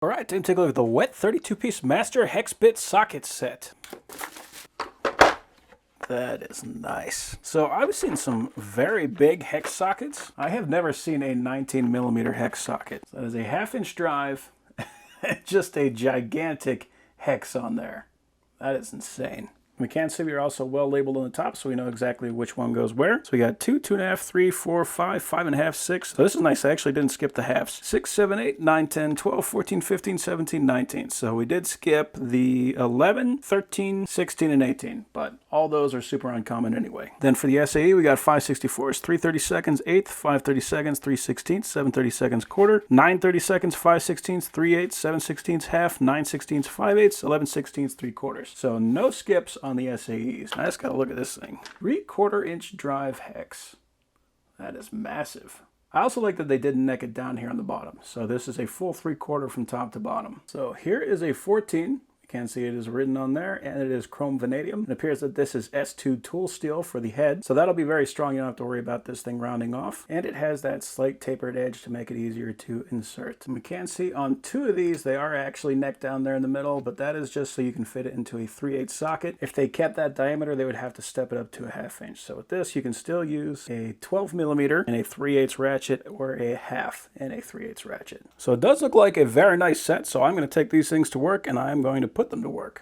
All right, time to take a look at the WETT 32-piece Master Hex Bit Socket Set. That is nice. So I've seen some very big hex sockets. I have never seen a 19mm hex socket. That is a 1/2-inch drive, just a gigantic hex on there. That is insane. We can see we are also well labeled on the top, so we know exactly which one goes where. So we got 2, 2.5, 3, 4, 5, 5.5, 6. So this is nice. I actually didn't skip the halves. 6, 7, 8, 9, 10, 12, 14, 15, 17, 19. So we did skip the 11, 13, 16, and 18. But all those are super uncommon anyway. Then for the SAE, we got 5/64, 3/32, eighth, 5/32, 3/16, 7/32, quarter, 9/32, 5/16, 3/8, 7/16, half, 9/16, 5/8, 11/16, 3/4. So no skips on the SAEs. I just gotta look at this thing. 3/4 inch drive hex. That is massive. I also like that they didn't neck it down here on the bottom. So this is a full 3/4 from top to bottom. So here is a 14. You can see it is written on there, and it is chrome vanadium. It appears that this is S2 tool steel for the head, so that'll be very strong. You don't have to worry about this thing rounding off. And it has that slight tapered edge to make it easier to insert. And we can see on 2 of these, they are actually necked down there in the middle, but that is just so you can fit it into a 3/8 socket. If they kept that diameter, they would have to step it up to a 1/2 inch. So with this, you can still use a 12mm and a 3/8 ratchet, or a 1/2 and a 3/8 ratchet. So it does look like a very nice set, so I'm going to take these things to work, and I'm going to put them to work.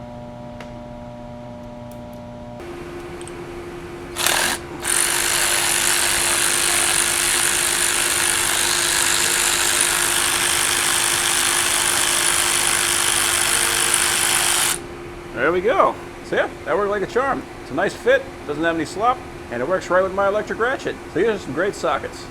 There we go. So yeah, that worked like a charm. It's a nice fit, doesn't have any slop, and it works right with my electric ratchet. So here's some great sockets.